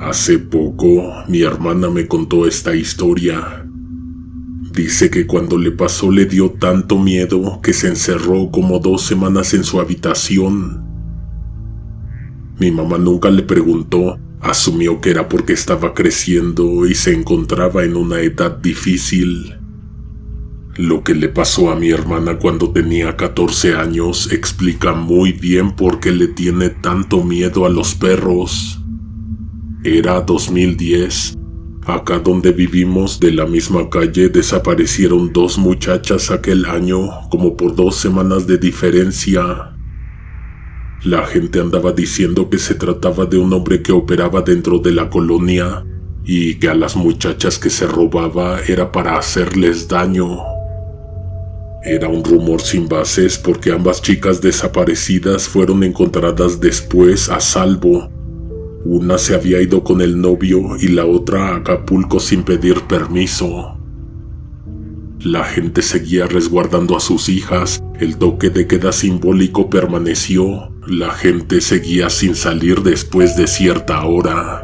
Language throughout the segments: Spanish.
Hace poco, mi hermana me contó esta historia. Dice que cuando le pasó le dio tanto miedo que se encerró como 2 semanas en su habitación. Mi mamá nunca le preguntó, asumió que era porque estaba creciendo y se encontraba en una edad difícil. Lo que le pasó a mi hermana cuando tenía 14 años explica muy bien por qué le tiene tanto miedo a los perros. Era 2010. Acá donde vivimos, de la misma calle, desaparecieron 2 muchachas aquel año, como por 2 semanas de diferencia. La gente andaba diciendo que se trataba de un hombre que operaba dentro de la colonia y que a las muchachas que se robaba era para hacerles daño. Era un rumor sin bases porque ambas chicas desaparecidas fueron encontradas después a salvo. Una se había ido con el novio y la otra a Acapulco sin pedir permiso. La gente seguía resguardando a sus hijas, el toque de queda simbólico permaneció, la gente seguía sin salir después de cierta hora.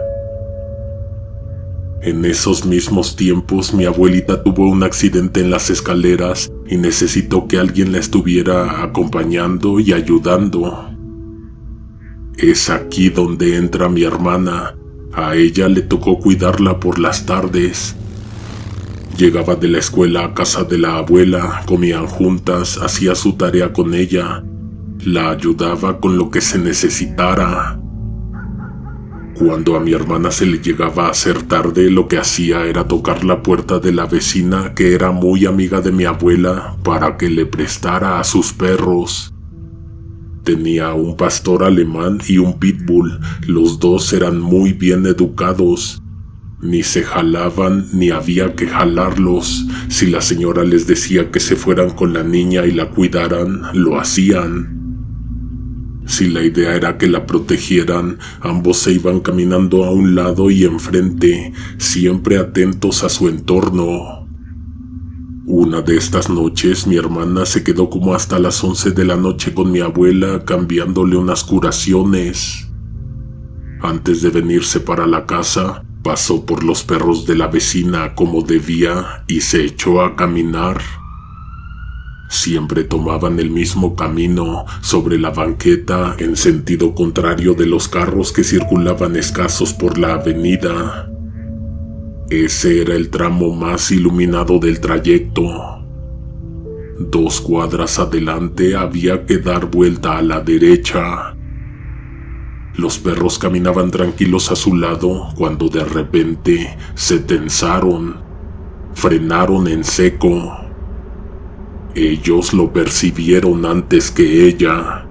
En esos mismos tiempos mi abuelita tuvo un accidente en las escaleras y necesitó que alguien la estuviera acompañando y ayudando. Es aquí donde entra mi hermana. A ella le tocó cuidarla por las tardes. Llegaba de la escuela a casa de la abuela, comían juntas, hacía su tarea con ella, la ayudaba con lo que se necesitara. Cuando a mi hermana se le llegaba a hacer tarde, lo que hacía era tocar la puerta de la vecina, que era muy amiga de mi abuela, para que le prestara a sus perros. Tenía un pastor alemán y un pitbull. Los dos eran muy bien educados. Ni se jalaban ni había que jalarlos. Si la señora les decía que se fueran con la niña y la cuidaran, lo hacían. Si la idea era que la protegieran, ambos se iban caminando a un lado y enfrente, siempre atentos a su entorno. Una de estas noches mi hermana se quedó como hasta las 11 de la noche con mi abuela cambiándole unas curaciones. Antes de venirse para la casa, pasó por los perros de la vecina como debía y se echó a caminar. Siempre tomaban el mismo camino, sobre la banqueta, en sentido contrario de los carros que circulaban escasos por la avenida. Ese era el tramo más iluminado del trayecto. 2 cuadras adelante había que dar vuelta a la derecha. Los perros caminaban tranquilos a su lado cuando de repente se tensaron, frenaron en seco. Ellos lo percibieron antes que ella.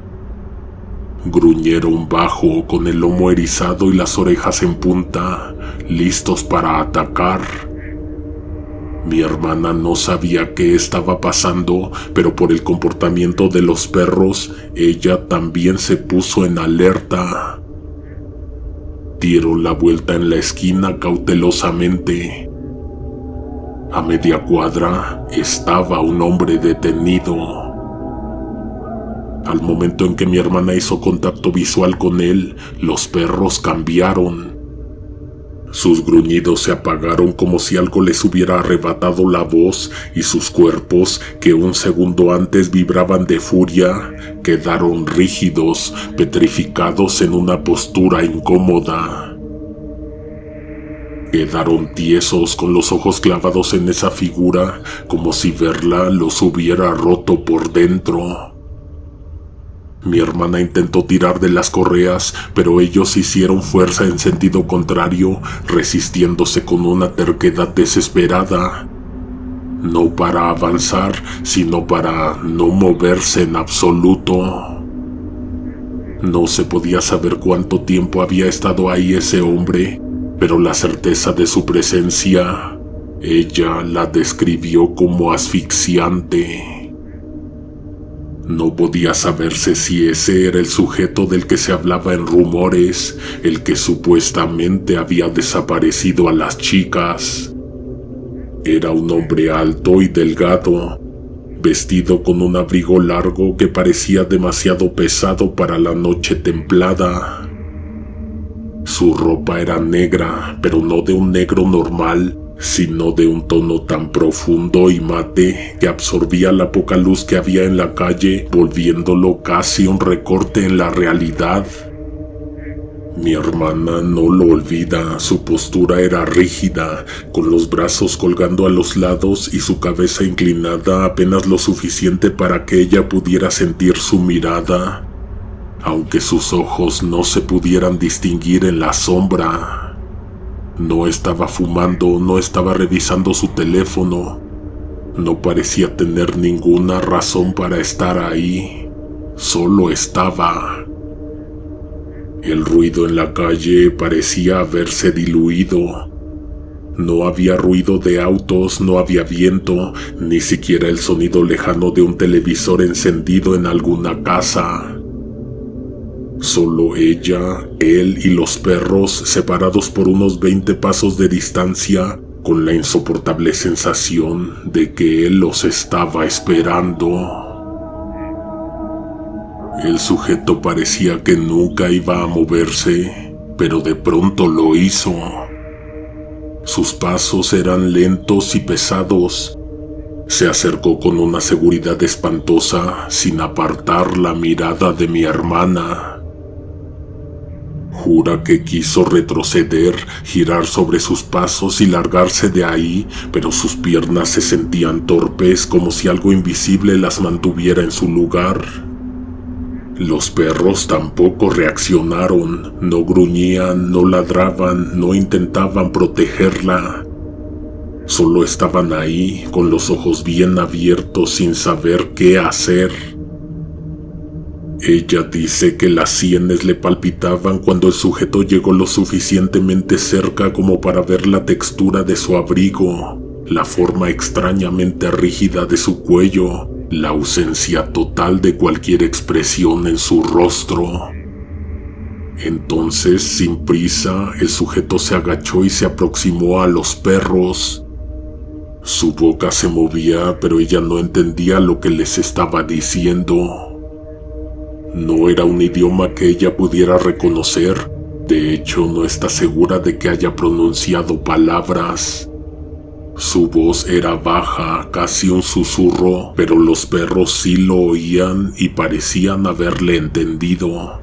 Gruñeron bajo, con el lomo erizado y las orejas en punta, listos para atacar. Mi hermana no sabía qué estaba pasando, pero por el comportamiento de los perros, ella también se puso en alerta. Dieron la vuelta en la esquina cautelosamente. A media cuadra estaba un hombre detenido. Al momento en que mi hermana hizo contacto visual con él, los perros cambiaron. Sus gruñidos se apagaron como si algo les hubiera arrebatado la voz y sus cuerpos, que un segundo antes vibraban de furia, quedaron rígidos, petrificados en una postura incómoda. Quedaron tiesos con los ojos clavados en esa figura, como si verla los hubiera roto por dentro. Mi hermana intentó tirar de las correas, pero ellos hicieron fuerza en sentido contrario, resistiéndose con una terquedad desesperada. No para avanzar, sino para no moverse en absoluto. No se podía saber cuánto tiempo había estado ahí ese hombre, pero la certeza de su presencia, ella la describió como asfixiante. No podía saberse si ese era el sujeto del que se hablaba en rumores, el que supuestamente había desaparecido a las chicas. Era un hombre alto y delgado, vestido con un abrigo largo que parecía demasiado pesado para la noche templada. Su ropa era negra, pero no de un negro normal, sino de un tono tan profundo y mate que absorbía la poca luz que había en la calle, volviéndolo casi un recorte en la realidad. Mi hermana no lo olvida, su postura era rígida, con los brazos colgando a los lados y su cabeza inclinada apenas lo suficiente para que ella pudiera sentir su mirada, aunque sus ojos no se pudieran distinguir en la sombra. No estaba fumando, no estaba revisando su teléfono, no parecía tener ninguna razón para estar ahí, solo estaba. El ruido en la calle parecía haberse diluido. No había ruido de autos, no había viento, ni siquiera el sonido lejano de un televisor encendido en alguna casa. Solo ella, él y los perros separados por unos 20 pasos de distancia, con la insoportable sensación de que él los estaba esperando. El sujeto parecía que nunca iba a moverse, pero de pronto lo hizo. Sus pasos eran lentos y pesados. Se acercó con una seguridad espantosa, sin apartar la mirada de mi hermana. Jura que quiso retroceder, girar sobre sus pasos y largarse de ahí, pero sus piernas se sentían torpes, como si algo invisible las mantuviera en su lugar. Los perros tampoco reaccionaron, no gruñían, no ladraban, no intentaban protegerla. Solo estaban ahí, con los ojos bien abiertos, sin saber qué hacer. Ella dice que las sienes le palpitaban cuando el sujeto llegó lo suficientemente cerca como para ver la textura de su abrigo, la forma extrañamente rígida de su cuello, la ausencia total de cualquier expresión en su rostro. Entonces, sin prisa, el sujeto se agachó y se aproximó a los perros. Su boca se movía, pero ella no entendía lo que les estaba diciendo. No era un idioma que ella pudiera reconocer. De hecho, no está segura de que haya pronunciado palabras. Su voz era baja, casi un susurro, pero los perros sí lo oían y parecían haberle entendido.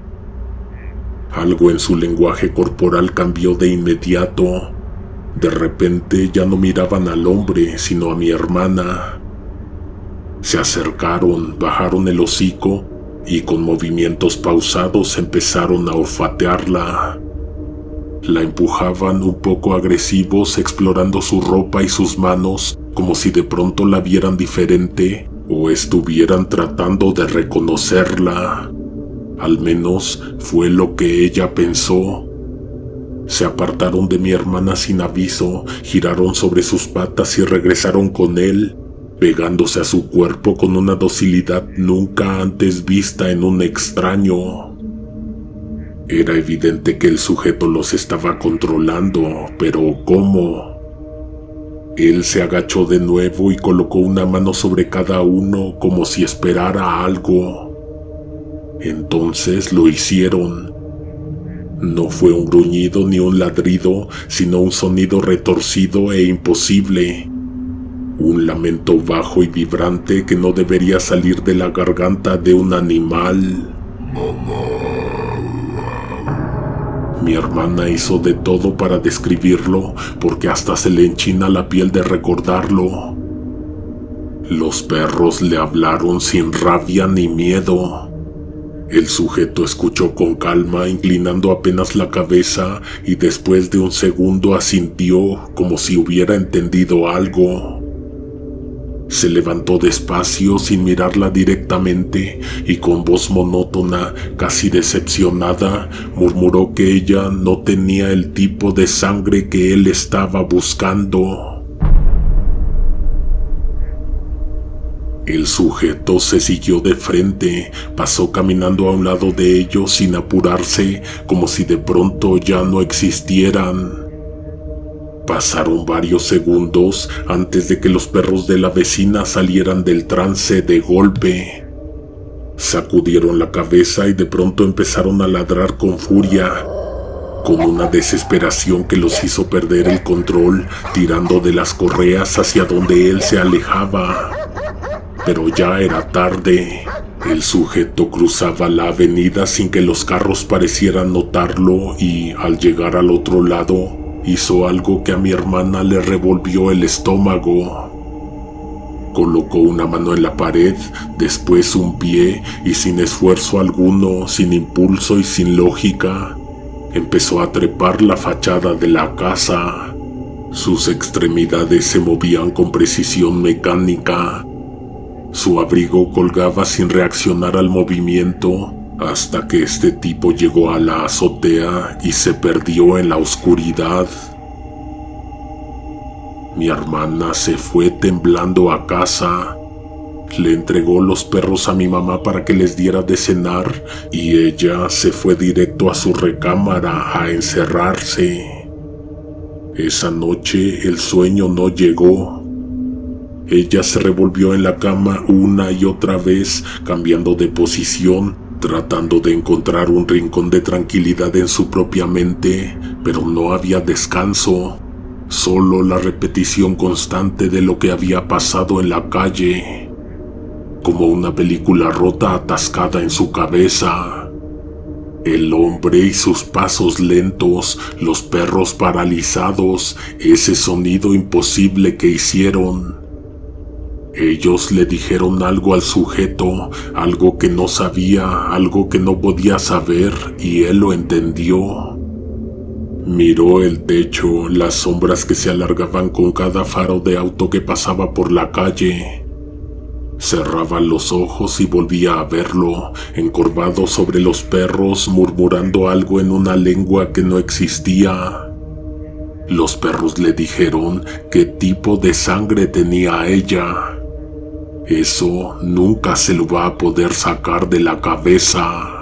Algo en su lenguaje corporal cambió de inmediato. De repente ya no miraban al hombre, sino a mi hermana. Se acercaron, bajaron el hocico y con movimientos pausados empezaron a olfatearla. La empujaban un poco agresivos, explorando su ropa y sus manos, como si de pronto la vieran diferente o estuvieran tratando de reconocerla. Al menos fue lo que ella pensó. Se apartaron de mi hermana sin aviso, giraron sobre sus patas y regresaron con él, pegándose a su cuerpo con una docilidad nunca antes vista en un extraño. Era evidente que el sujeto los estaba controlando, pero ¿cómo? Él se agachó de nuevo y colocó una mano sobre cada uno como si esperara algo. Entonces lo hicieron. No fue un gruñido ni un ladrido, sino un sonido retorcido e imposible. Un lamento bajo y vibrante que no debería salir de la garganta de un animal. Mi hermana hizo de todo para describirlo, porque hasta se le enchina la piel de recordarlo. Los perros le hablaron sin rabia ni miedo. El sujeto escuchó con calma, inclinando apenas la cabeza, y después de un segundo asintió como si hubiera entendido algo. Se levantó despacio sin mirarla directamente y con voz monótona, casi decepcionada, murmuró que ella no tenía el tipo de sangre que él estaba buscando. El sujeto se siguió de frente, pasó caminando a un lado de ellos sin apurarse, como si de pronto ya no existieran. Pasaron varios segundos antes de que los perros de la vecina salieran del trance de golpe. Sacudieron la cabeza y de pronto empezaron a ladrar con furia. con una desesperación que los hizo perder el control, tirando de las correas hacia donde él se alejaba. Pero ya era tarde. El sujeto cruzaba la avenida sin que los carros parecieran notarlo y, al llegar al otro lado, hizo algo que a mi hermana le revolvió el estómago. Colocó una mano en la pared, después un pie y sin esfuerzo alguno, sin impulso y sin lógica, empezó a trepar la fachada de la casa. Sus extremidades se movían con precisión mecánica. Su abrigo colgaba sin reaccionar al movimiento hasta que este tipo llegó a la azotea y se perdió en la oscuridad. Mi hermana se fue temblando a casa. Le entregó los perros a mi mamá para que les diera de cenar y ella se fue directo a su recámara a encerrarse. Esa noche el sueño no llegó. Ella se revolvió en la cama una y otra vez, cambiando de posición, tratando de encontrar un rincón de tranquilidad en su propia mente, pero no había descanso, solo la repetición constante de lo que había pasado en la calle, como una película rota atascada en su cabeza. El hombre y sus pasos lentos, los perros paralizados, ese sonido imposible que hicieron. Ellos le dijeron algo al sujeto, algo que no sabía, algo que no podía saber, y él lo entendió. Miró el techo, las sombras que se alargaban con cada faro de auto que pasaba por la calle. Cerraba los ojos y volvía a verlo, encorvado sobre los perros, murmurando algo en una lengua que no existía. Los perros le dijeron qué tipo de sangre tenía ella. Eso nunca se lo va a poder sacar de la cabeza.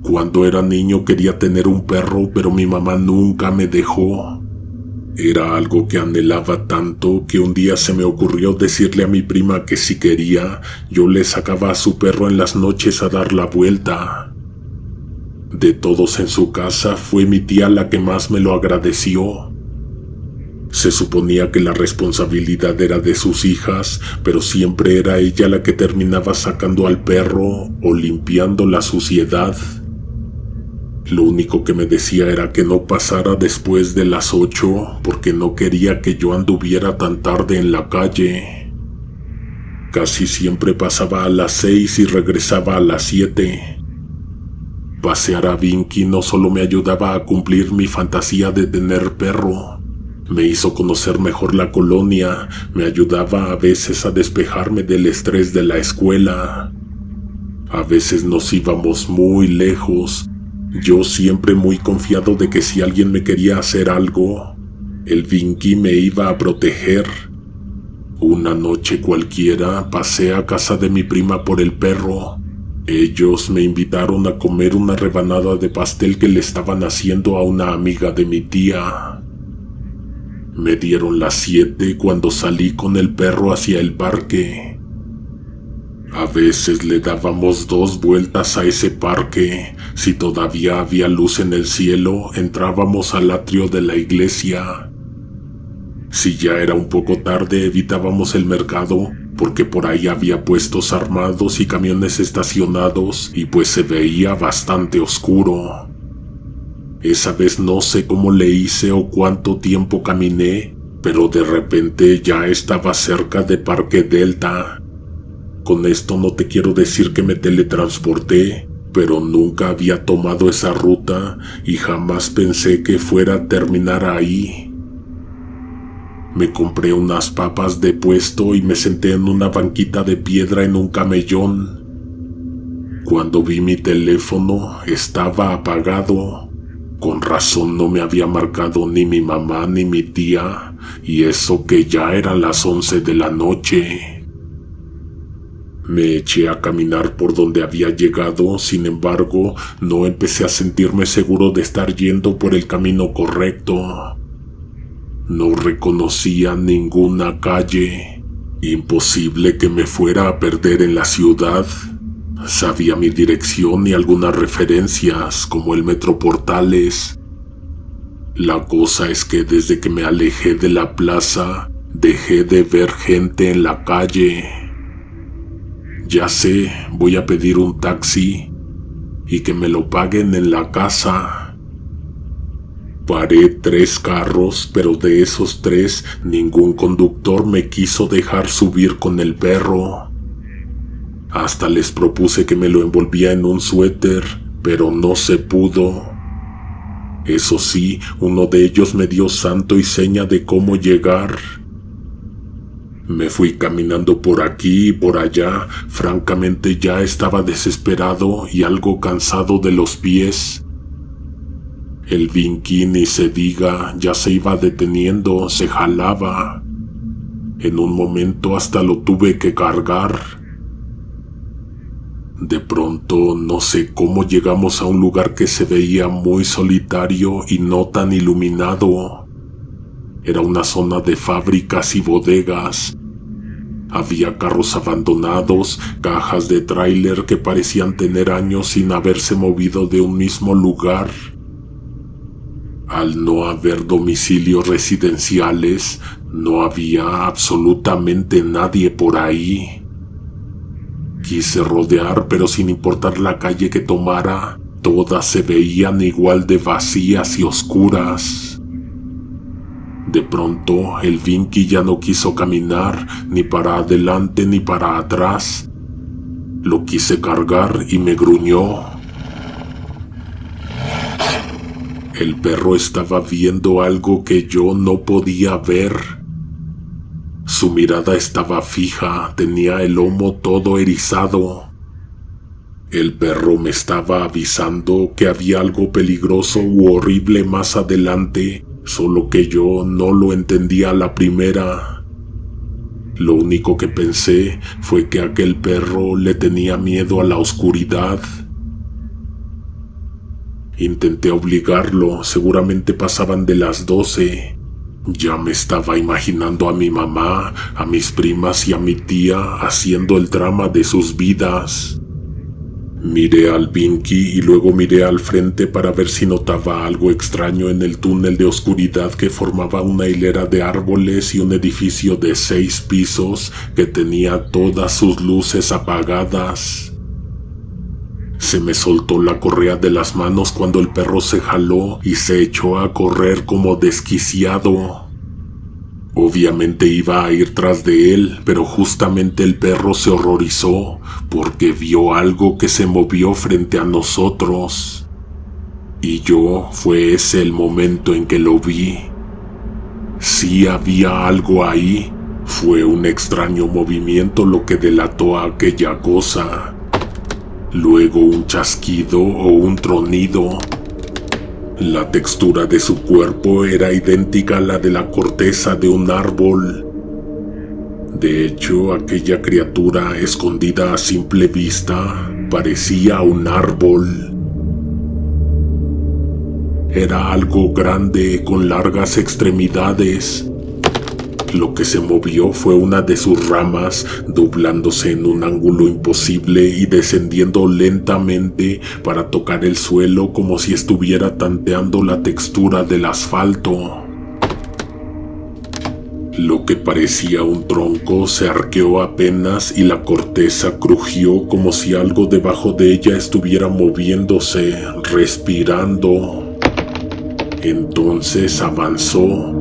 Cuando era niño quería tener un perro, pero mi mamá nunca me dejó. Era algo que anhelaba tanto que un día se me ocurrió decirle a mi prima que si quería, yo le sacaba a su perro en las noches a dar la vuelta. De todos en su casa, fue mi tía la que más me lo agradeció. Se suponía que la responsabilidad era de sus hijas, pero siempre era ella la que terminaba sacando al perro o limpiando la suciedad. Lo único que me decía era que no pasara después de las 8 porque no quería que yo anduviera tan tarde en la calle. Casi siempre pasaba a las 6 y regresaba a las 7. Pasear a Vinky no solo me ayudaba a cumplir mi fantasía de tener perro, me hizo conocer mejor la colonia, me ayudaba a veces a despejarme del estrés de la escuela. A veces nos íbamos muy lejos, yo siempre muy confiado de que si alguien me quería hacer algo, el Vinky me iba a proteger. Una noche cualquiera pasé a casa de mi prima por el perro. Ellos me invitaron a comer una rebanada de pastel que le estaban haciendo a una amiga de mi tía. Me dieron las 7 cuando salí con el perro hacia el parque. A veces le dábamos 2 vueltas a ese parque. Si todavía había luz en el cielo, entrábamos al atrio de la iglesia. Si ya era un poco tarde, evitábamos el mercado, porque por ahí había puestos armados y camiones estacionados, y pues se veía bastante oscuro. Esa vez no sé cómo le hice o cuánto tiempo caminé, pero de repente ya estaba cerca de Parque Delta. Con esto no te quiero decir que me teletransporté, pero nunca había tomado esa ruta y jamás pensé que fuera a terminar ahí. Me compré unas papas de puesto y me senté en una banquita de piedra en un camellón. Cuando vi mi teléfono, estaba apagado. Con razón no me había marcado ni mi mamá ni mi tía, y eso que ya eran las 11 de la noche. Me eché a caminar por donde había llegado, sin embargo, no empecé a sentirme seguro de estar yendo por el camino correcto. No reconocía ninguna calle. Imposible que me fuera a perder en la ciudad. Sabía mi dirección y algunas referencias, como el Metro Portales. La cosa es que desde que me alejé de la plaza, dejé de ver gente en la calle. Ya sé, voy a pedir un taxi y que me lo paguen en la casa. Paré 3 carros, pero de esos 3, ningún conductor me quiso dejar subir con el perro. Hasta les propuse que me lo envolvía en un suéter, pero no se pudo. Eso sí, uno de ellos me dio santo y seña de cómo llegar. Me fui caminando por aquí y por allá. Francamente ya estaba desesperado y algo cansado de los pies. El Vinky, ni se diga, ya se iba deteniendo, se jalaba. En un momento hasta lo tuve que cargar. De pronto, no sé cómo llegamos a un lugar que se veía muy solitario y no tan iluminado. Era una zona de fábricas y bodegas. Había carros abandonados, cajas de tráiler que parecían tener años sin haberse movido de un mismo lugar. Al no haber domicilios residenciales, no había absolutamente nadie por ahí. Quise rodear, pero sin importar la calle que tomara, todas se veían igual de vacías y oscuras. De pronto, el Vinky ya no quiso caminar, ni para adelante ni para atrás. Lo quise cargar y me gruñó. El perro estaba viendo algo que yo no podía ver. Su mirada estaba fija, tenía el lomo todo erizado. El perro me estaba avisando que había algo peligroso u horrible más adelante, solo que yo no lo entendía a la primera. Lo único que pensé fue que aquel perro le tenía miedo a la oscuridad. Intenté obligarlo, seguramente pasaban de las 12. Ya me estaba imaginando a mi mamá, a mis primas y a mi tía haciendo el drama de sus vidas. Miré al Vinky y luego miré al frente para ver si notaba algo extraño en el túnel de oscuridad que formaba una hilera de árboles y un edificio de 6 pisos que tenía todas sus luces apagadas. Se me soltó la correa de las manos cuando el perro se jaló y se echó a correr como desquiciado. Obviamente iba a ir tras de él, pero justamente el perro se horrorizó porque vio algo que se movió frente a nosotros. Y fue ese el momento en que lo vi. Sí había algo ahí. Fue un extraño movimiento lo que delató a aquella cosa. Luego un chasquido o un tronido. La textura de su cuerpo era idéntica a la de la corteza de un árbol. De hecho, aquella criatura, escondida a simple vista, parecía un árbol. Era algo grande con largas extremidades. Lo que se movió fue una de sus ramas, doblándose en un ángulo imposible y descendiendo lentamente para tocar el suelo como si estuviera tanteando la textura del asfalto. Lo que parecía un tronco se arqueó apenas y la corteza crujió como si algo debajo de ella estuviera moviéndose, respirando. Entonces avanzó.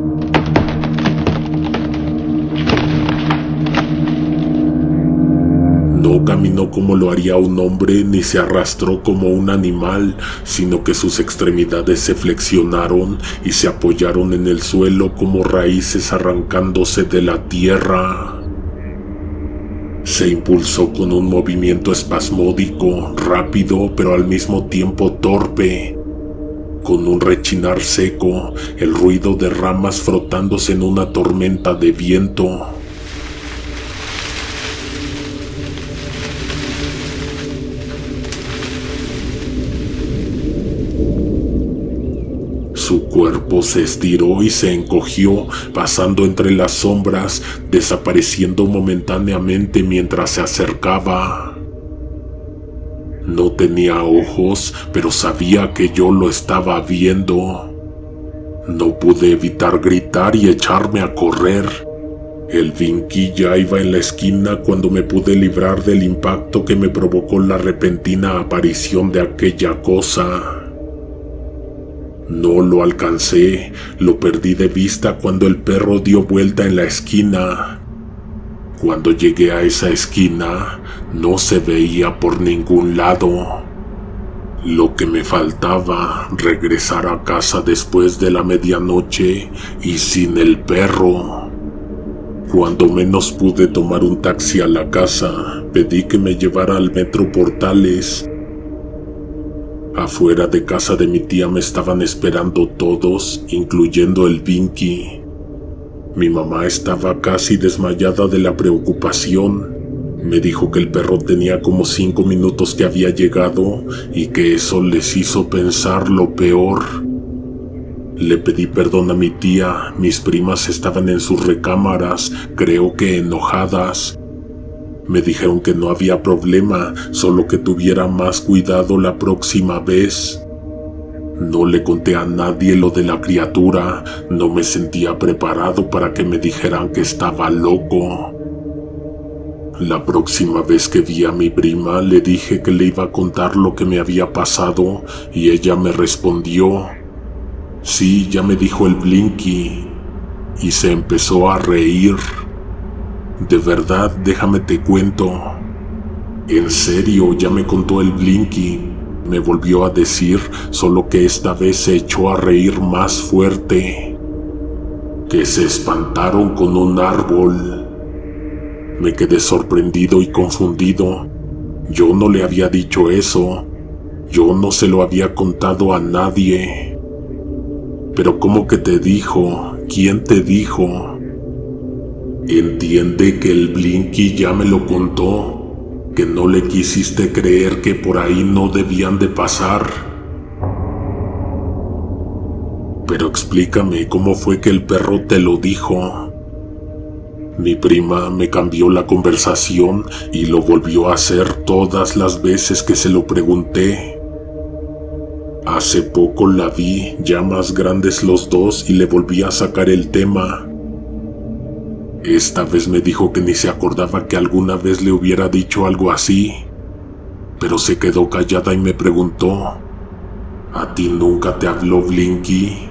No caminó como lo haría un hombre ni se arrastró como un animal, sino que sus extremidades se flexionaron y se apoyaron en el suelo como raíces arrancándose de la tierra. Se impulsó con un movimiento espasmódico, rápido pero al mismo tiempo torpe. con un rechinar seco, el ruido de ramas frotándose en una tormenta de viento. Su cuerpo se estiró y se encogió, pasando entre las sombras, desapareciendo momentáneamente mientras se acercaba. No tenía ojos, pero sabía que yo lo estaba viendo. No pude evitar gritar y echarme a correr. El Vinky ya iba en la esquina cuando me pude librar del impacto que me provocó la repentina aparición de aquella cosa. No lo alcancé, lo perdí de vista cuando el perro dio vuelta en la esquina. Cuando llegué a esa esquina, no se veía por ningún lado. Lo que me faltaba, regresar a casa después de la medianoche y sin el perro. Cuando menos pude tomar un taxi a la casa, pedí que me llevara al Metro Portales. Afuera de casa de mi tía me estaban esperando todos, incluyendo el Vinky. Mi mamá estaba casi desmayada de la preocupación. Me dijo que el perro tenía como 5 minutos que había llegado y que eso les hizo pensar lo peor. Le pedí perdón a mi tía, mis primas estaban en sus recámaras, creo que enojadas. Me dijeron que no había problema, solo que tuviera más cuidado la próxima vez. No le conté a nadie lo de la criatura, no me sentía preparado para que me dijeran que estaba loco. La próxima vez que vi a mi prima le dije que le iba a contar lo que me había pasado y ella me respondió: sí, ya me dijo el Blinky, y se empezó a reír. De verdad, déjame te cuento. En serio, ya me contó el Blinky, me volvió a decir, solo que esta vez se echó a reír más fuerte. Que se espantaron con un árbol. Me quedé sorprendido y confundido. Yo no le había dicho eso. Yo no se lo había contado a nadie. Pero ¿cómo que te dijo? ¿Quién te dijo? Entiende que el Blinky ya me lo contó, que no le quisiste creer que por ahí no debían de pasar. Pero explícame cómo fue que el perro te lo dijo. Mi prima me cambió la conversación y lo volvió a hacer todas las veces que se lo pregunté. Hace poco la vi, ya más grandes los dos, y le volví a sacar el tema. Esta vez me dijo que ni se acordaba que alguna vez le hubiera dicho algo así, pero se quedó callada y me preguntó: ¿a ti nunca te habló Blinky?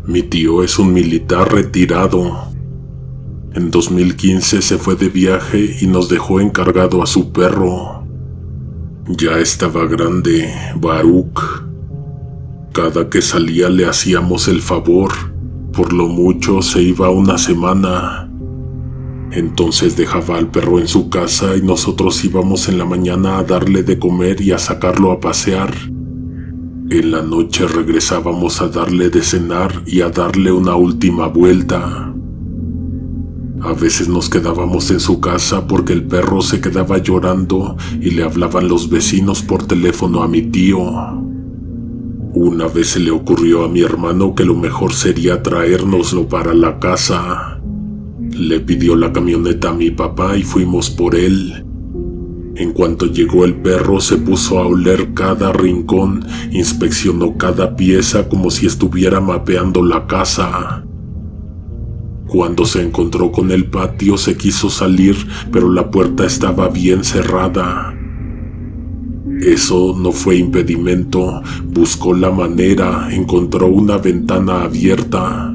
Mi tío es un militar retirado. En 2015 se fue de viaje y nos dejó encargado a su perro. Ya estaba grande, Baruch. Cada que salía le hacíamos el favor, por lo mucho se iba una semana. Entonces dejaba al perro en su casa y nosotros íbamos en la mañana a darle de comer y a sacarlo a pasear. En la noche regresábamos a darle de cenar y a darle una última vuelta. A veces nos quedábamos en su casa porque el perro se quedaba llorando y le hablaban los vecinos por teléfono a mi tío. Una vez se le ocurrió a mi hermano que lo mejor sería traérnoslo para la casa. Le pidió la camioneta a mi papá y fuimos por él. En cuanto llegó el perro se puso a oler cada rincón, inspeccionó cada pieza como si estuviera mapeando la casa. Cuando se encontró con el patio se quiso salir, pero la puerta estaba bien cerrada. Eso no fue impedimento, buscó la manera, encontró una ventana abierta.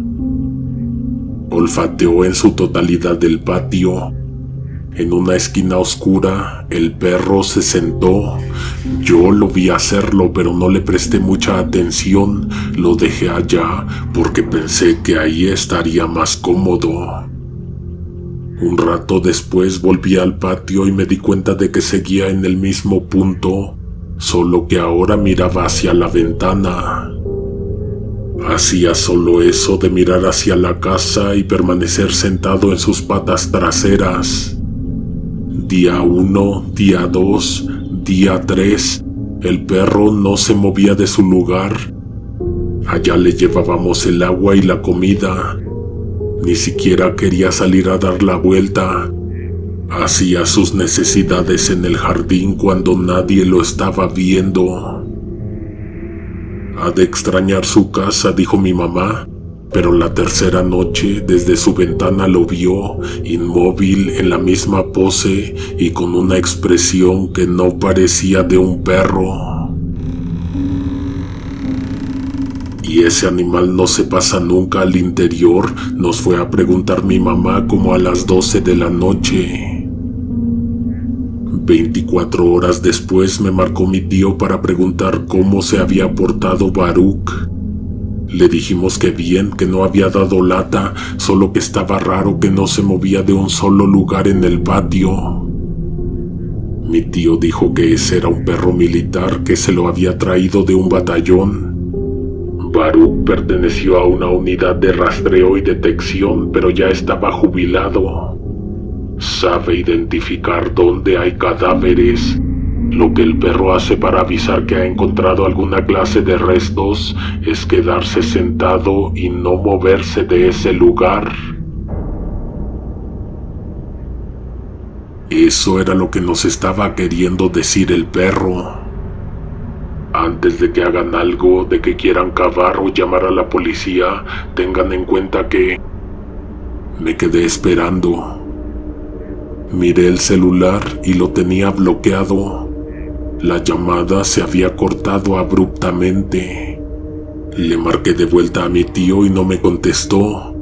Olfateó en su totalidad del patio. En una esquina oscura, el perro se sentó. Yo lo vi hacerlo, pero no le presté mucha atención. Lo dejé allá porque pensé que ahí estaría más cómodo. Un rato después volví al patio y me di cuenta de que seguía en el mismo punto, solo que ahora miraba hacia la ventana. Hacía solo eso de mirar hacia la casa y permanecer sentado en sus patas traseras. Día 1, día 2, día 3, el perro no se movía de su lugar. Allá le llevábamos el agua y la comida. Ni siquiera quería salir a dar la vuelta. Hacía sus necesidades en el jardín cuando nadie lo estaba viendo. Ha de extrañar su casa, dijo mi mamá, pero la tercera noche desde su ventana lo vio, inmóvil en la misma pose y con una expresión que no parecía de un perro. ¿Y ese animal no se pasa nunca al interior?, nos fue a preguntar mi mamá como a las 12 de la noche. 24 horas después me marcó mi tío para preguntar cómo se había portado Baruch. Le dijimos que bien, que no había dado lata, solo que estaba raro que no se movía de un solo lugar en el patio. Mi tío dijo que ese era un perro militar que se lo había traído de un batallón. Baruch perteneció a una unidad de rastreo y detección, pero ya estaba jubilado. Sabe identificar dónde hay cadáveres. Lo que el perro hace para avisar que ha encontrado alguna clase de restos es quedarse sentado y no moverse de ese lugar. Eso era lo que nos estaba queriendo decir el perro. Antes de que hagan algo, de que quieran cavar o llamar a la policía, tengan en cuenta que... Me quedé esperando. Miré el celular y lo tenía bloqueado. La llamada se había cortado abruptamente. Le marqué de vuelta a mi tío y no me contestó.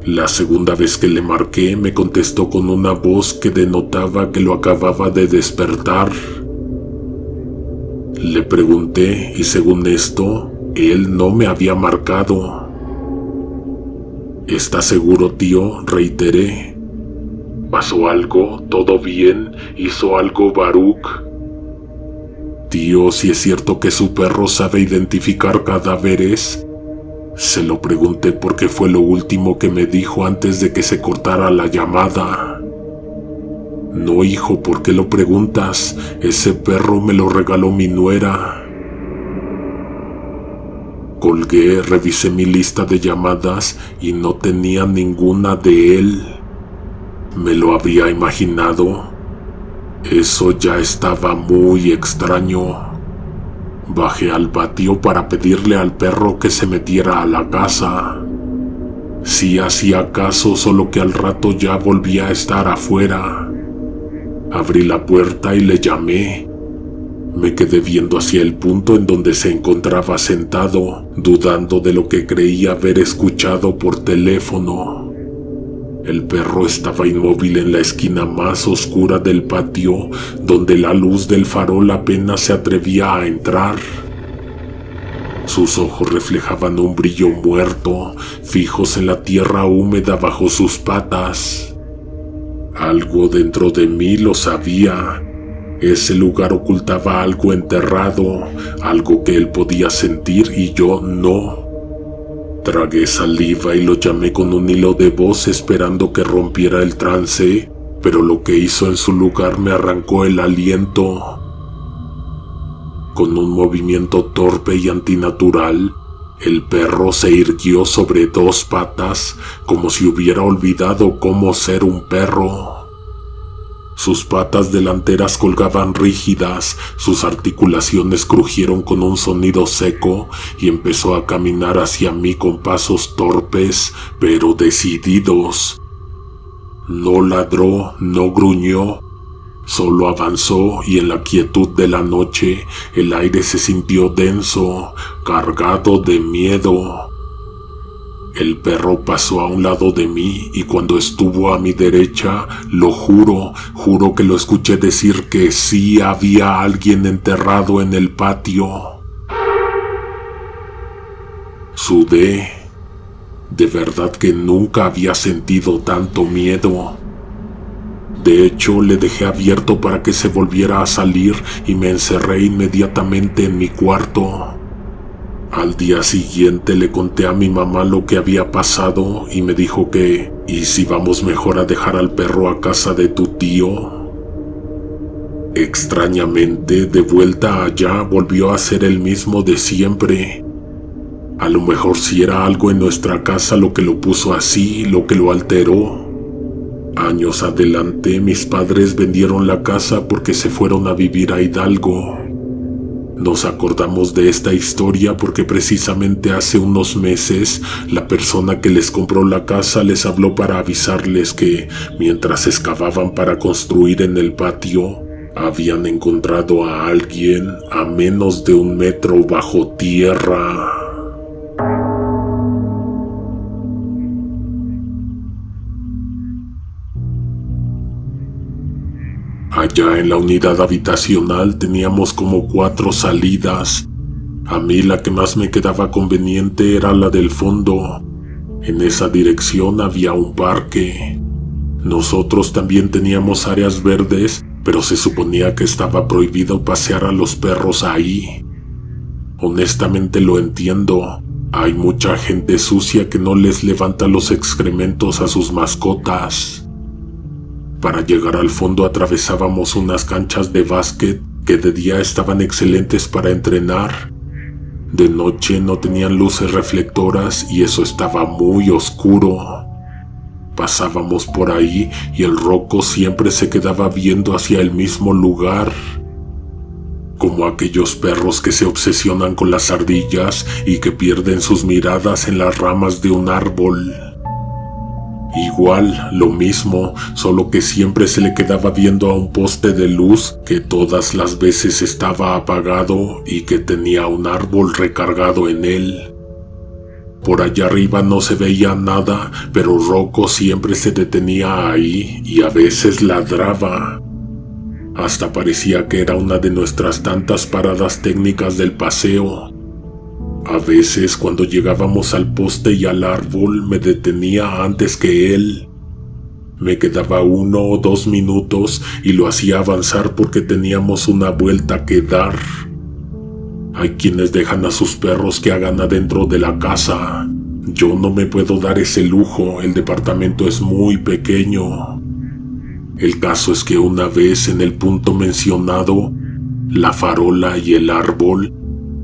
La segunda vez que le marqué, me contestó con una voz que denotaba que lo acababa de despertar. Le pregunté y según esto, él no me había marcado. ¿Está seguro, tío?, reiteré. ¿Pasó algo? ¿Todo bien? ¿Hizo algo Baruch? Tío, si es cierto que su perro sabe identificar cadáveres. Se lo pregunté porque fue lo último que me dijo antes de que se cortara la llamada. No, hijo, ¿por qué lo preguntas? Ese perro me lo regaló mi nuera. Colgué, revisé mi lista de llamadas y no tenía ninguna de él. ¿Me lo había imaginado? Eso ya estaba muy extraño. Bajé al patio para pedirle al perro que se metiera a la casa. Sí hacía caso, solo que al rato ya volvía a estar afuera. Abrí la puerta y le llamé. Me quedé viendo hacia el punto en donde se encontraba sentado, dudando de lo que creía haber escuchado por teléfono. El perro estaba inmóvil en la esquina más oscura del patio, donde la luz del farol apenas se atrevía a entrar. Sus ojos reflejaban un brillo muerto, fijos en la tierra húmeda bajo sus patas. Algo dentro de mí lo sabía. Ese lugar ocultaba algo enterrado, algo que él podía sentir y yo no. Tragué saliva y lo llamé con un hilo de voz esperando que rompiera el trance, pero lo que hizo en su lugar me arrancó el aliento. Con un movimiento torpe y antinatural, el perro se irguió sobre dos patas como si hubiera olvidado cómo ser un perro. Sus patas delanteras colgaban rígidas, sus articulaciones crujieron con un sonido seco y empezó a caminar hacia mí con pasos torpes, pero decididos. No ladró, no gruñó, solo avanzó y en la quietud de la noche el aire se sintió denso, cargado de miedo. El perro pasó a un lado de mí y cuando estuvo a mi derecha, lo juro que lo escuché decir que sí había alguien enterrado en el patio. Sudé. De verdad que nunca había sentido tanto miedo. De hecho, le dejé abierto para que se volviera a salir y me encerré inmediatamente en mi cuarto. Al día siguiente le conté a mi mamá lo que había pasado y me dijo que, ¿y si vamos mejor a dejar al perro a casa de tu tío? Extrañamente, de vuelta allá volvió a ser el mismo de siempre. A lo mejor sí era algo en nuestra casa lo que lo puso así, lo que lo alteró. Años adelante, mis padres vendieron la casa porque se fueron a vivir a Hidalgo. Nos acordamos de esta historia porque precisamente hace unos meses la persona que les compró la casa les habló para avisarles que mientras excavaban para construir en el patio, habían encontrado a alguien a menos de 1 metro bajo tierra. Allá en la unidad habitacional teníamos como 4 salidas. A mí la que más me quedaba conveniente era la del fondo. En esa dirección había un parque. Nosotros también teníamos áreas verdes, pero se suponía que estaba prohibido pasear a los perros ahí. Honestamente lo entiendo. Hay mucha gente sucia que no les levanta los excrementos a sus mascotas. Para llegar al fondo atravesábamos unas canchas de básquet que de día estaban excelentes para entrenar. De noche no tenían luces reflectoras y eso estaba muy oscuro. Pasábamos por ahí y el Rocco siempre se quedaba viendo hacia el mismo lugar. Como aquellos perros que se obsesionan con las ardillas y que pierden sus miradas en las ramas de un árbol. Igual, lo mismo, solo que siempre se le quedaba viendo a un poste de luz que todas las veces estaba apagado y que tenía un árbol recargado en él. Por allá arriba no se veía nada, pero Rocco siempre se detenía ahí y a veces ladraba. Hasta parecía que era una de nuestras tantas paradas técnicas del paseo. A veces cuando llegábamos al poste y al árbol me detenía antes que él. Me quedaba 1 o 2 minutos y lo hacía avanzar porque teníamos una vuelta que dar. Hay quienes dejan a sus perros que hagan adentro de la casa. Yo no me puedo dar ese lujo, el departamento es muy pequeño. El caso es que una vez en el punto mencionado, la farola y el árbol,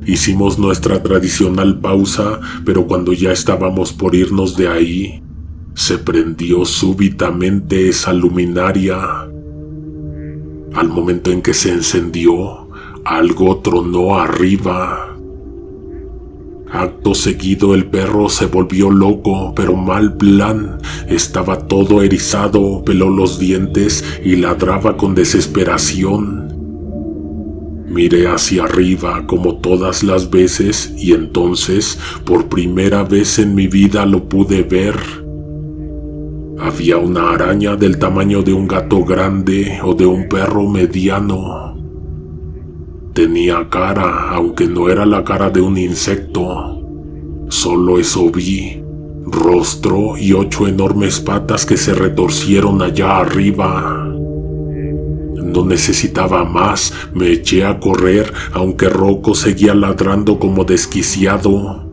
hicimos nuestra tradicional pausa, pero cuando ya estábamos por irnos de ahí, se prendió súbitamente esa luminaria. Al momento en que se encendió, algo tronó arriba. Acto seguido el perro se volvió loco, pero mal plan. Estaba todo erizado, peló los dientes y ladraba con desesperación. Miré hacia arriba como todas las veces y entonces, por primera vez en mi vida lo pude ver. Había una araña del tamaño de un gato grande o de un perro mediano. Tenía cara, aunque no era la cara de un insecto. Solo eso vi, rostro y 8 enormes patas que se retorcieron allá arriba. No necesitaba más, me eché a correr, aunque Rocco seguía ladrando como desquiciado.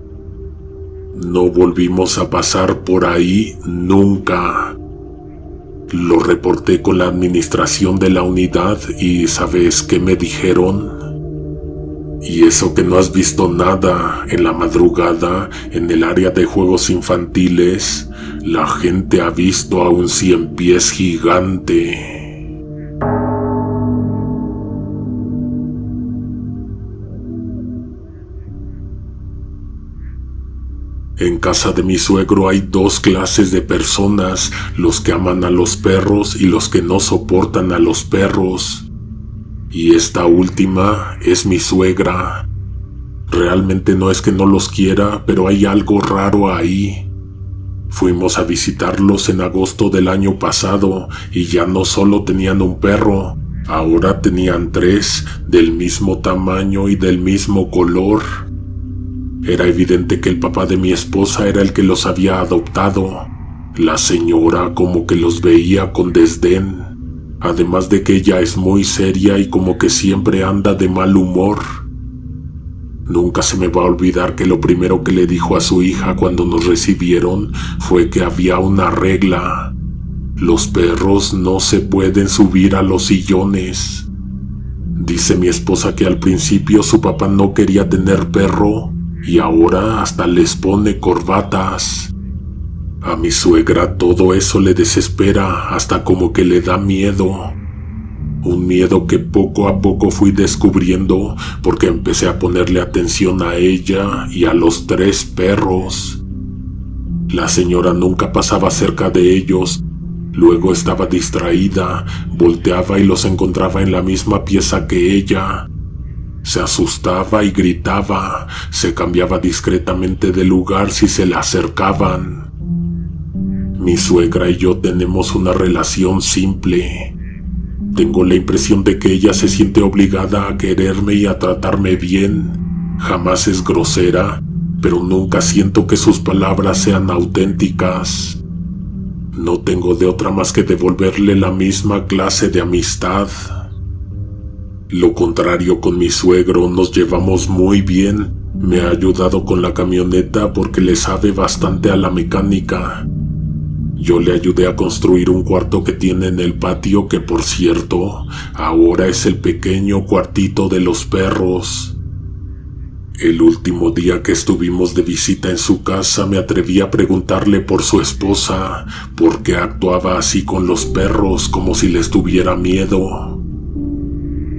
No volvimos a pasar por ahí nunca. Lo reporté con la administración de la unidad y ¿sabes qué me dijeron? Y eso que no has visto nada. En la madrugada, en el área de juegos infantiles, la gente ha visto a un 100 pies gigante. En casa de mi suegro hay 2 clases de personas, los que aman a los perros y los que no soportan a los perros. Y esta última es mi suegra. Realmente no es que no los quiera, pero hay algo raro ahí. Fuimos a visitarlos en agosto del año pasado y ya no solo tenían un perro, ahora tenían 3 del mismo tamaño y del mismo color. Era evidente que el papá de mi esposa era el que los había adoptado. La señora como que los veía con desdén, además de que ella es muy seria y como que siempre anda de mal humor. Nunca se me va a olvidar que lo primero que le dijo a su hija cuando nos recibieron fue que había una regla: los perros no se pueden subir a los sillones. Dice mi esposa que al principio su papá no quería tener perro y ahora hasta les pone corbatas. A mi suegra todo eso le desespera, hasta como que le da miedo. Un miedo que poco a poco fui descubriendo porque empecé a ponerle atención a ella y a los 3 perros. La señora nunca pasaba cerca de ellos, luego estaba distraída, volteaba y los encontraba en la misma pieza que ella. Se asustaba y gritaba, se cambiaba discretamente de lugar si se le acercaban. Mi suegra y yo tenemos una relación simple. Tengo la impresión de que ella se siente obligada a quererme y a tratarme bien. Jamás es grosera, pero nunca siento que sus palabras sean auténticas. No tengo de otra más que devolverle la misma clase de amistad. Lo contrario con mi suegro, nos llevamos muy bien. Me ha ayudado con la camioneta porque le sabe bastante a la mecánica. Yo le ayudé a construir un cuarto que tiene en el patio que, por cierto, ahora es el pequeño cuartito de los perros. El último día que estuvimos de visita en su casa me atreví a preguntarle por su esposa, por qué actuaba así con los perros como si les tuviera miedo.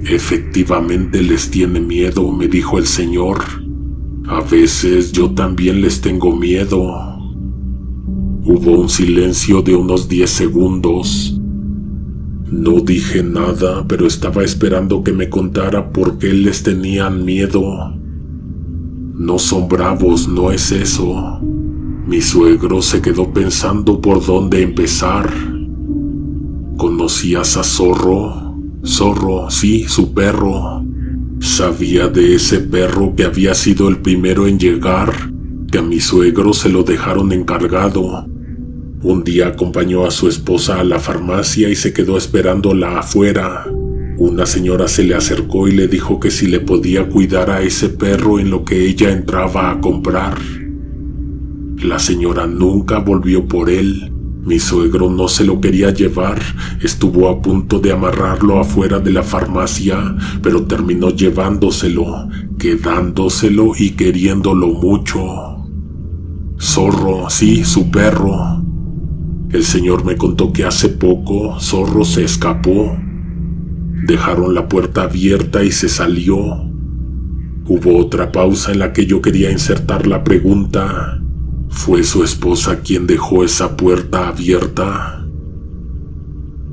Efectivamente les tiene miedo, me dijo el señor. A veces yo también les tengo miedo. Hubo un silencio de unos 10 segundos. No dije nada, pero estaba esperando que me contara por qué les tenían miedo. No son bravos, no es eso. Mi suegro se quedó pensando por dónde empezar. ¿Conocías a Zorro? Zorro, sí, su perro. Sabía de ese perro que había sido el primero en llegar, que a mi suegro se lo dejaron encargado. Un día acompañó a su esposa a la farmacia y se quedó esperándola afuera. Una señora se le acercó y le dijo que si le podía cuidar a ese perro en lo que ella entraba a comprar. La señora nunca volvió por él. Mi suegro no se lo quería llevar, estuvo a punto de amarrarlo afuera de la farmacia, pero terminó llevándoselo, quedándoselo y queriéndolo mucho. Zorro, sí, su perro. El señor me contó que hace poco Zorro se escapó. Dejaron la puerta abierta y se salió. Hubo otra pausa en la que yo quería insertar la pregunta: ¿fue su esposa quien dejó esa puerta abierta?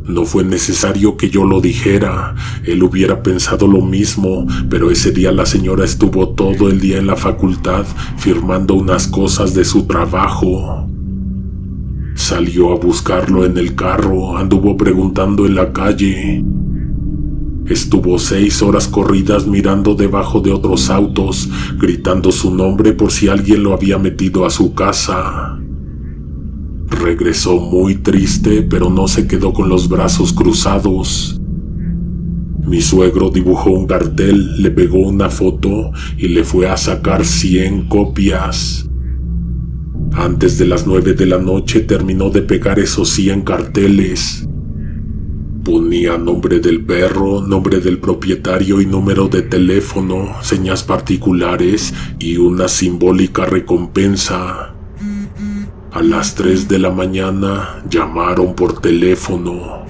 No fue necesario que yo lo dijera, él hubiera pensado lo mismo, pero ese día la señora estuvo todo el día en la facultad firmando unas cosas de su trabajo. Salió a buscarlo en el carro, anduvo preguntando en la calle. Estuvo 6 horas corridas mirando debajo de otros autos, gritando su nombre por si alguien lo había metido a su casa. Regresó muy triste, pero no se quedó con los brazos cruzados. Mi suegro dibujó un cartel, le pegó una foto y le fue a sacar 100 copias. Antes de las 9 de la noche terminó de pegar esos 100 carteles. Ponía nombre del perro, nombre del propietario y número de teléfono, señas particulares y una simbólica recompensa. A las 3 de la mañana llamaron por teléfono.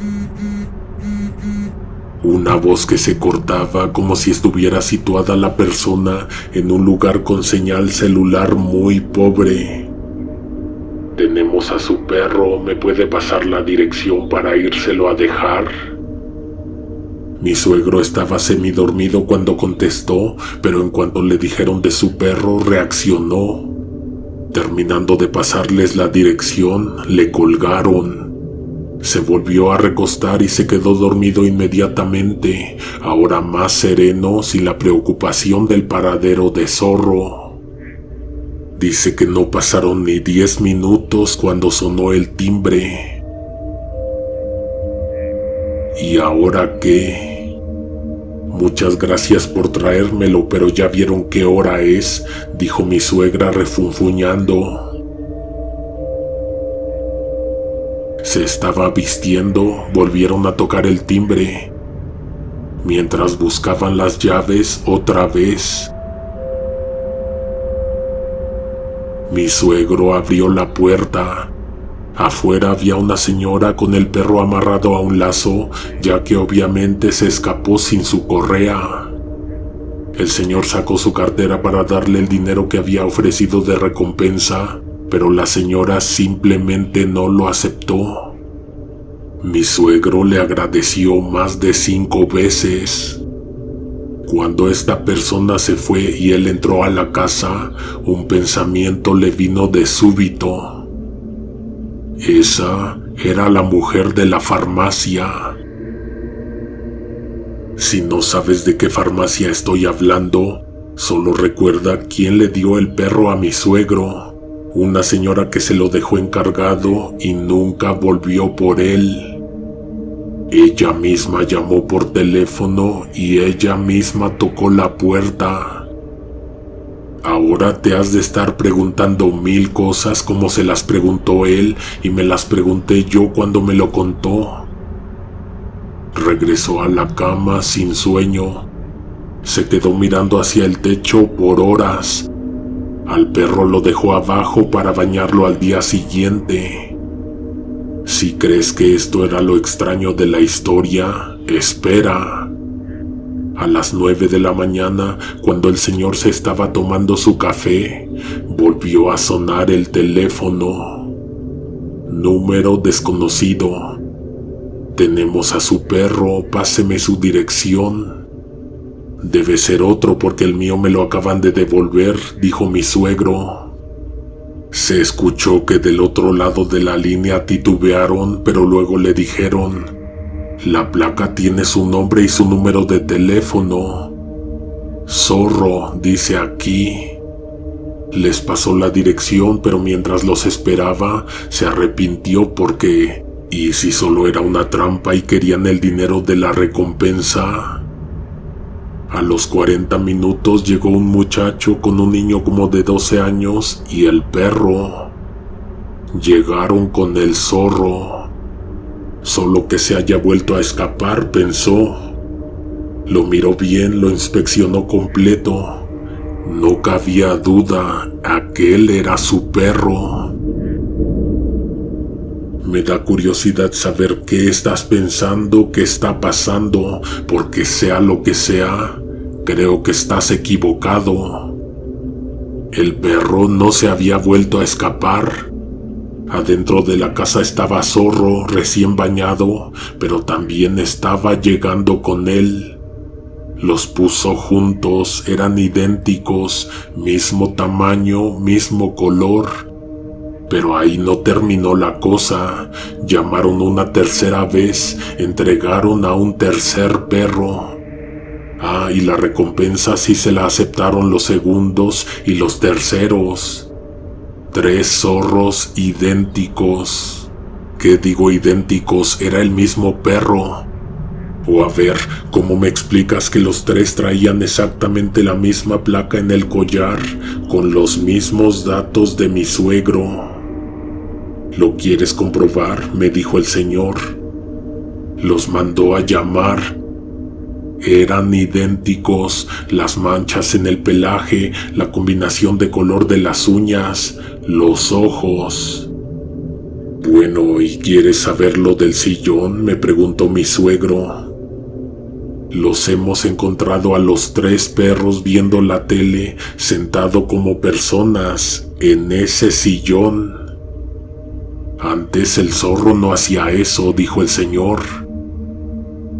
Una voz que se cortaba como si estuviera situada la persona en un lugar con señal celular muy pobre. Tenemos a su perro, ¿me puede pasar la dirección para írselo a dejar? Mi suegro estaba semidormido cuando contestó, pero en cuanto le dijeron de su perro, reaccionó. Terminando de pasarles la dirección, le colgaron. Se volvió a recostar y se quedó dormido inmediatamente, ahora más sereno, sin la preocupación del paradero de Zorro. Dice que no pasaron ni 10 minutos cuando sonó el timbre. ¿Y ahora qué? Muchas gracias por traérmelo, pero ya vieron qué hora es, dijo mi suegra refunfuñando. Se estaba vistiendo, volvieron a tocar el timbre. Mientras buscaban las llaves otra vez, mi suegro abrió la puerta. Afuera había una señora con el perro amarrado a un lazo, ya que obviamente se escapó sin su correa. El señor sacó su cartera para darle el dinero que había ofrecido de recompensa, pero la señora simplemente no lo aceptó. Mi suegro le agradeció más de 5 veces. Cuando esta persona se fue y él entró a la casa, un pensamiento le vino de súbito. Esa era la mujer de la farmacia. Si no sabes de qué farmacia estoy hablando, solo recuerda quién le dio el perro a mi suegro. Una señora que se lo dejó encargado y nunca volvió por él. Ella misma llamó por teléfono y ella misma tocó la puerta. Ahora te has de estar preguntando 1000 cosas como se las preguntó él y me las pregunté yo cuando me lo contó. Regresó a la cama sin sueño. Se quedó mirando hacia el techo por horas. Al perro lo dejó abajo para bañarlo al día siguiente. Si crees que esto era lo extraño de la historia, espera. A las 9 de la mañana, cuando el señor se estaba tomando su café, volvió a sonar el teléfono. Número desconocido. Tenemos a su perro, páseme su dirección. Debe ser otro porque el mío me lo acaban de devolver, dijo mi suegro. Se escuchó que del otro lado de la línea titubearon, pero luego le dijeron: la placa tiene su nombre y su número de teléfono. Zorro, dice aquí. Les pasó la dirección, pero mientras los esperaba, se arrepintió porque... ¿y si solo era una trampa y querían el dinero de la recompensa? A los 40 minutos llegó un muchacho con un niño como de 12 años y el perro. Llegaron con el zorro. Solo que se haya vuelto a escapar, pensó. Lo miró bien, lo inspeccionó completo. No cabía duda, aquel era su perro. Me da curiosidad saber qué estás pensando, qué está pasando, porque sea lo que sea, creo que estás equivocado. El perro no se había vuelto a escapar. Adentro de la casa estaba Zorro, recién bañado, pero también estaba llegando con él. Los puso juntos, eran idénticos, mismo tamaño, mismo color. Pero ahí no terminó la cosa. Llamaron una tercera vez, entregaron a un tercer perro. Y la recompensa sí se la aceptaron los segundos y los terceros. 3 zorros idénticos. ¿Qué digo idénticos? Era el mismo perro. O a ver, ¿cómo me explicas que los 3 traían exactamente la misma placa en el collar, con los mismos datos de mi suegro? ¿Lo quieres comprobar?, me dijo el señor. Los mandó a llamar. Eran idénticos, las manchas en el pelaje, la combinación de color de las uñas, los ojos. Bueno, ¿y quieres saber lo del sillón?, me preguntó mi suegro. Los hemos encontrado a los 3 perros viendo la tele, sentado como personas, en ese sillón. Antes el zorro no hacía eso, dijo el señor.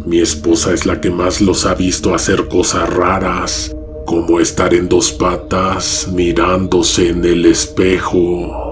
Mi esposa es la que más los ha visto hacer cosas raras, como estar en dos patas mirándose en el espejo.